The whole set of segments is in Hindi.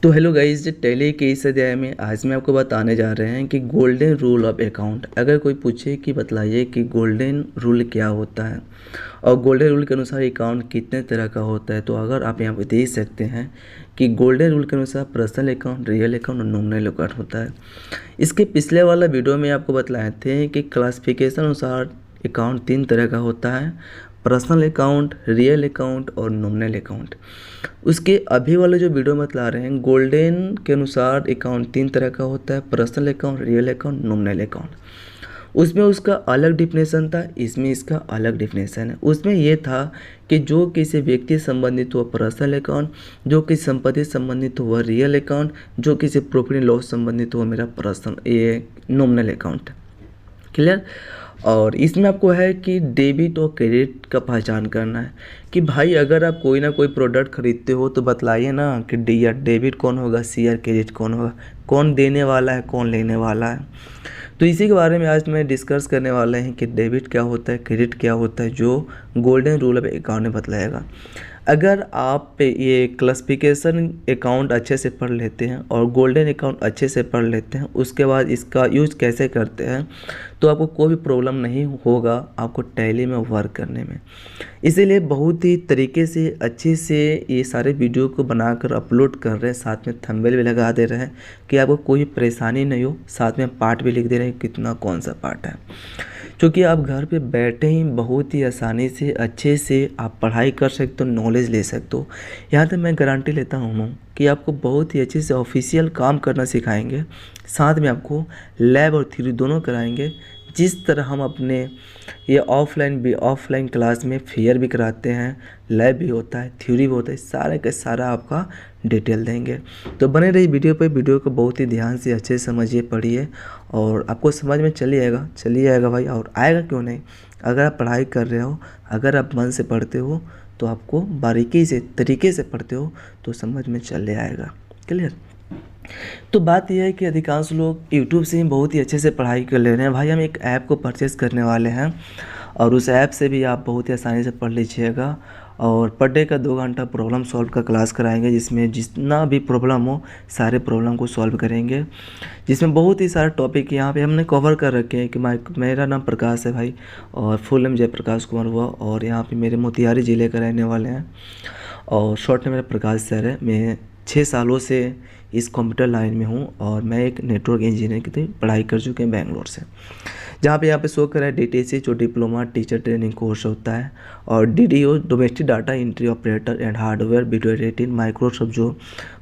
तो हेलो गाइस, टैली के इस अध्याय में आज मैं आपको बताने जा रहे हैं कि गोल्डन रूल ऑफ अकाउंट। अगर कोई पूछे कि बतलाइए कि गोल्डन रूल क्या होता है और गोल्डन रूल के अनुसार अकाउंट कितने तरह का होता है, तो अगर आप यहाँ पे देख सकते हैं कि गोल्डन रूल के अनुसार पर्सनल अकाउंट, रियल अकाउंट और नॉमिनल अकाउंट होता है। इसके पिछले वाला वीडियो में आपको बतलाए थे कि क्लासिफिकेशन अनुसार अकाउंट 3 तरह का होता है: पर्सनल अकाउंट, रियल अकाउंट और नॉमिनल अकाउंट। उसके अभी वाले जो वीडियो में बतला रहे हैं, गोल्डन के अनुसार अकाउंट 3 तरह का होता है: personal account, real account, nominal account. उसमें उसका अलग डिफिनेशन था, इसमें इसका अलग डिफिनेशन है। उसमें यह था कि जो किसी व्यक्ति संबंधित हो पर्सनल अकाउंट, जो किसी संपत्ति संबंधित हो वह रियल अकाउंट, जो किसी प्रॉफिट लॉस संबंधित हो मेरा पर्सनल ये नॉमिनल अकाउंट। क्लियर। और इसमें आपको है कि डेबिट और क्रेडिट का पहचान करना है कि भाई अगर आप कोई ना कोई प्रोडक्ट खरीदते हो तो बतलाइए ना कि डी या डेबिट कौन होगा, सी या क्रेडिट कौन होगा, कौन देने वाला है, कौन लेने वाला है। तो इसी के बारे में आज मैं डिस्कस करने वाले हैं कि डेबिट क्या होता है, क्रेडिट क्या होता है, जो गोल्डन रूल ऑफ अकाउंट में बतलाएगा। अगर आप ये क्लासिफिकेशन अकाउंट अच्छे से पढ़ लेते हैं और गोल्डन अकाउंट अच्छे से पढ़ लेते हैं, उसके बाद इसका यूज कैसे करते हैं, तो आपको कोई भी प्रॉब्लम नहीं होगा आपको टैली में वर्क करने में। इसीलिए बहुत ही तरीके से अच्छे से ये सारे वीडियो को बनाकर अपलोड कर रहे हैं, साथ में थंबनेल भी लगा दे रहे हैं कि आपको कोई परेशानी नहीं हो। साथ में पार्ट भी लिख दे रहे हैं कितना कौन सा पार्ट है, क्योंकि आप घर पे बैठे ही बहुत ही आसानी से अच्छे से आप पढ़ाई कर सकते हो, नॉलेज ले सकते हो। यहाँ तक मैं गारंटी लेता हूँ कि आपको बहुत ही अच्छे से ऑफिशियल काम करना सिखाएंगे, साथ में आपको लैब और थ्योरी दोनों कराएंगे। जिस तरह हम अपने ये ऑफलाइन क्लास में फेयर भी कराते हैं, लैब भी होता है, थ्योरी भी होता है, सारा का सारा आपका डिटेल देंगे। तो बने रही वीडियो पे, वीडियो को बहुत ही ध्यान से अच्छे से समझिए, पढ़िए और आपको समझ में चली आएगा भाई। और आएगा क्यों नहीं, अगर आप पढ़ाई कर रहे हो, अगर आप मन से पढ़ते हो, तो आपको बारीकी से तरीके से पढ़ते हो तो समझ में चले आएगा। क्लियर। तो बात यह है कि अधिकांश लोग YouTube से ही बहुत ही अच्छे से पढ़ाई कर ले रहे हैं। भाई हम एक ऐप को परचेज़ करने वाले हैं और उस ऐप से भी आप बहुत ही आसानी से पढ़ लीजिएगा। और पर डे का 2 घंटा प्रॉब्लम सॉल्व का क्लास कराएंगे, जिसमें जितना भी प्रॉब्लम हो सारे प्रॉब्लम को सॉल्व करेंगे, जिसमें बहुत ही सारे टॉपिक यहाँ पे हमने कवर कर रखे हैं। कि मेरा नाम प्रकाश है भाई और फुल नेम जयप्रकाश कुमार हुआ, और यहाँ पे मेरे मोतिहारी ज़िले का रहने वाले हैं और शॉर्ट में मेरा प्रकाश सर है। मैं 6 सालों से इस कंप्यूटर लाइन में हूँ और मैं एक नेटवर्क इंजीनियर की पढ़ाई कर चुके हैं बेंगलोर से, जहाँ पे यहाँ पे शो कर रहा है DTC जो डिप्लोमा टीचर ट्रेनिंग कोर्स होता है, और DDO domestic data entry operator and hardware video editing Microsoft जो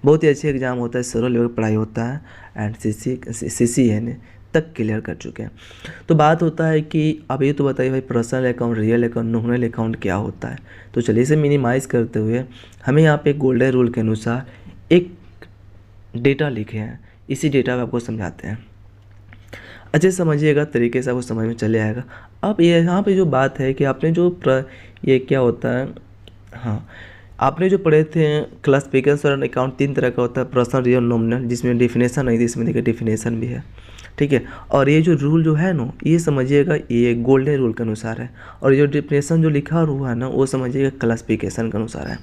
बहुत ही अच्छे एग्जाम होता है, सरल लेवल पढ़ाई होता है, एंड CCN तक क्लियर कर चुके हैं। तो बात होता है कि अब ये तो बताइए भाई personal account, real account, nominal account क्या होता है। तो चलिए इसे मिनिमाइज़ करते हुए हमें यहाँ पे गोल्डन रूल के अनुसार एक डेटा लिखे हैं, इसी डेटा को आपको समझाते हैं। अच्छे समझिएगा, तरीके से आपको समझ में चले आएगा। अब ये यहाँ पे जो बात है कि आपने जो ये क्या होता है, हाँ आपने जो पढ़े थे क्लासिफिकेशन अकाउंट 3 तरह का होता है: पर्सनल, रियल, नॉमिनल, जिसमें डिफिनेशन नहीं थी, इसमें देखिए डिफिनेशन भी है। ठीक है। और ये जो रूल जो है ना, ये समझिएगा ये गोल्डन रूल के अनुसार है, और ये जो डिफिनेशन जो लिखा हुआ है ना, वो समझिएगा क्लासिफिकेशन के अनुसार है।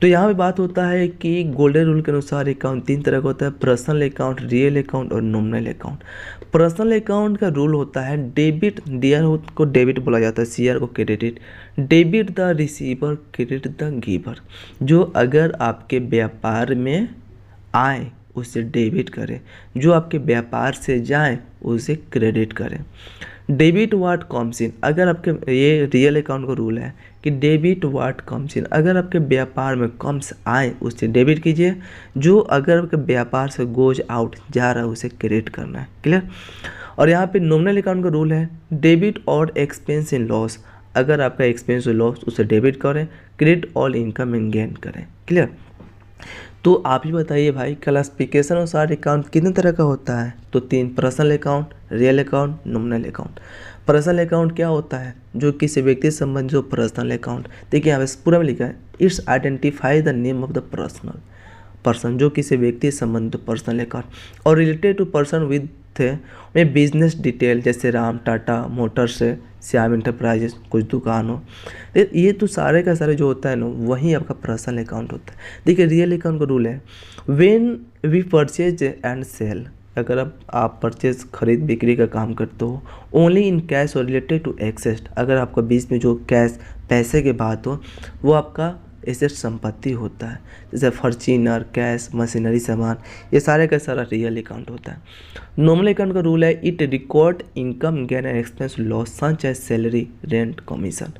तो यहाँ पे बात होता है कि गोल्डन रूल के अनुसार अकाउंट 3 तरह का होता है: पर्सनल अकाउंट, रियल अकाउंट और नॉमिनल अकाउंट। पर्सनल अकाउंट का रूल होता है डेबिट, डीआर को डेबिट बोला जाता है, सीआर को credit. Debit the receiver, credit the giver. जो अगर आपके व्यापार में आए उसे डेबिट करें, जो आपके व्यापार से जाए उसे क्रेडिट करें। डेबिट व्हाट कम्स इन, अगर आपके ये रियल अकाउंट का रूल है कि डेबिट व्हाट कम्स इन, अगर आपके व्यापार में कम्स आए उसे डेबिट कीजिए, जो अगर आपके व्यापार से गोज आउट जा रहा है उसे क्रेडिट करना है। क्लियर। और यहाँ पे नॉमिनल अकाउंट का रूल है डेबिट और एक्सपेंस इन लॉस, अगर आपका एक्सपेंस और लॉस उसे डेबिट करें, credit all income and gain करें। क्लियर। तो आप ही बताइए भाई क्लासिफिकेशन अनुसार अकाउंट कितने तरह का होता है। तो 3: personal account, real account, nominal account. Personal account क्या होता है, जो किसी व्यक्ति से संबंधित जो पर्सनल अकाउंट, देखिए यहाँ पे पूरा में लिखा है it's identify the name of the person, जो किसी व्यक्ति से संबंधित पर्सनल अकाउंट, और रिलेटेड टू पर्सन विद में बिजनेस डिटेल, जैसे राम टाटा मोटर्स श्याम इंटरप्राइजेस कुछ दुकान हो, ये तो सारे का सारे जो होता है ना वही आपका पर्सनल अकाउंट होता है। देखिए रियल अकाउंट का रूल है, when we purchase and sale, अगर आप परचेज खरीद बिक्री का काम करते हो, ओनली इन कैश और रिलेटेड टू एक्सेस, अगर आपका बीच में जो कैश पैसे की बात हो वो आपका एसेट संपत्ति होता है, जैसे फॉर्च्यूनर, कैश, मशीनरी, सामान, ये सारे का सारा रियल अकाउंट होता है। नॉर्मल अकाउंट का रूल है, it record income, gain and expense, loss such as salary, rent, commission,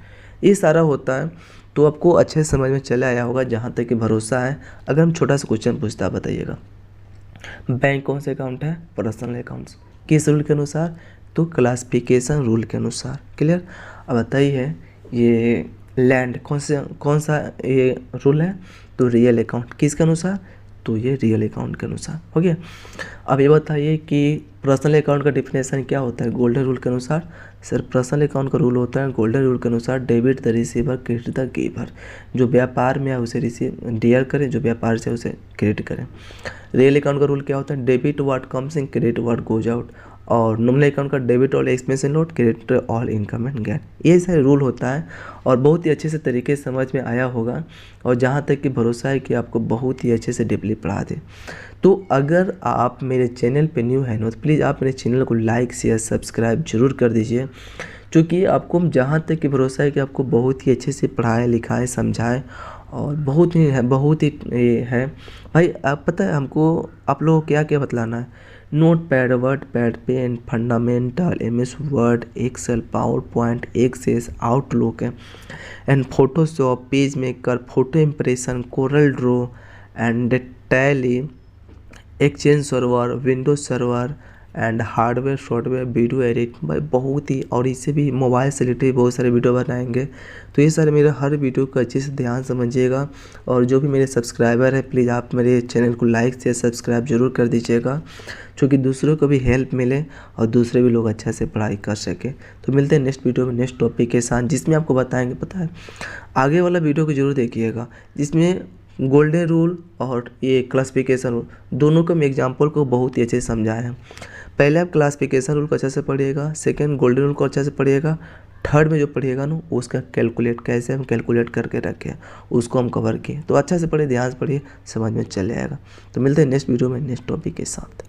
ये सारा होता है। तो आपको अच्छे समझ में चले आया होगा जहाँ तक कि भरोसा है। अगर हम छोटा सा क्वेश्चन पूछता है, बताइएगा बैंक कौन से अकाउंट है? Personal accounts. किस रूल के अनुसार? तो क्लासिफिकेशन रूल के अनुसार। क्लियर? अब बताइए ये लैंड कौन सा ये रूल है? तो रियल अकाउंट। किसके अनुसार? तो ये रियल अकाउंट के अनुसार। हो गया। अब ये बताइए कि पर्सनल अकाउंट का डिफिनेशन क्या होता है गोल्डन रूल के अनुसार? सर पर्सनल अकाउंट का रूल होता है गोल्डन रूल के अनुसार, debit the receiver, credit the giver. जो व्यापार में है उसे रिसीव डियर करें, जो व्यापार से उसे क्रेडिट करें। रियल अकाउंट का रूल क्या होता है? Debit what comes in, credit what goes out. और नॉर्मल अकाउंट का debit all expense and note, credit all income and gain. ये सारे रूल होता है और बहुत ही अच्छे से तरीके से समझ में आया होगा, और जहाँ तक कि भरोसा है कि आपको बहुत ही अच्छे से डीपली पढ़ा दे। तो अगर आप मेरे चैनल पे न्यू हैं तो प्लीज़ आप मेरे चैनल को लाइक शेयर सब्सक्राइब जरूर कर दीजिए, क्योंकि आपको जहाँ तक कि भरोसा है कि आपको बहुत ही अच्छे से पढ़ाए लिखाए समझाए, और बहुत ही है भाई। आप पता है हमको आप लोगों को क्या क्या बतलाना है? Notepad, WordPad, pen, fundamental, MS Word, Excel, PowerPoint, Access, Outlook and Photoshop, PageMaker, photo impression, CorelDRAW and Tally, Exchange server, Windows server and hardware software, video edit भाई बहुत ही, और इससे भी मोबाइल से रिलेटेड बहुत सारे वीडियो बनाएंगे। तो ये सारे मेरे हर वीडियो को अच्छे से ध्यान समझिएगा, और जो भी मेरे सब्सक्राइबर है प्लीज़ आप मेरे चैनल को लाइक से सब्सक्राइब जरूर कर दीजिएगा, क्योंकि दूसरों को भी हेल्प मिले और दूसरे भी लोग अच्छा से पढ़ाई कर सके। तो मिलते हैं नेक्स्ट वीडियो में नेक्स्ट टॉपिक के साथ, जिसमें आपको बताएंगे, पता है आगे वाला वीडियो को जरूर देखिएगा, जिसमें गोल्डन रूल और ये क्लासिफिकेशन रूल दोनों को मैं एग्जाम्पल को बहुत ही अच्छे से समझाया है। पहले आप क्लासिफिकेशन रूल को अच्छे से पढ़िएगा, सेकंड गोल्डन रूल को अच्छे से पढ़िएगा, थर्ड में जो पढ़िएगा ना उसका कैलकुलेट कैसे हम कैलकुलेट करके रखें उसको हम कवर किए। तो अच्छा से पढ़िए, ध्यान से पढ़िए, समझ में चले आएगा। तो मिलते हैं नेक्स्ट वीडियो में नेक्स्ट टॉपिक के साथ।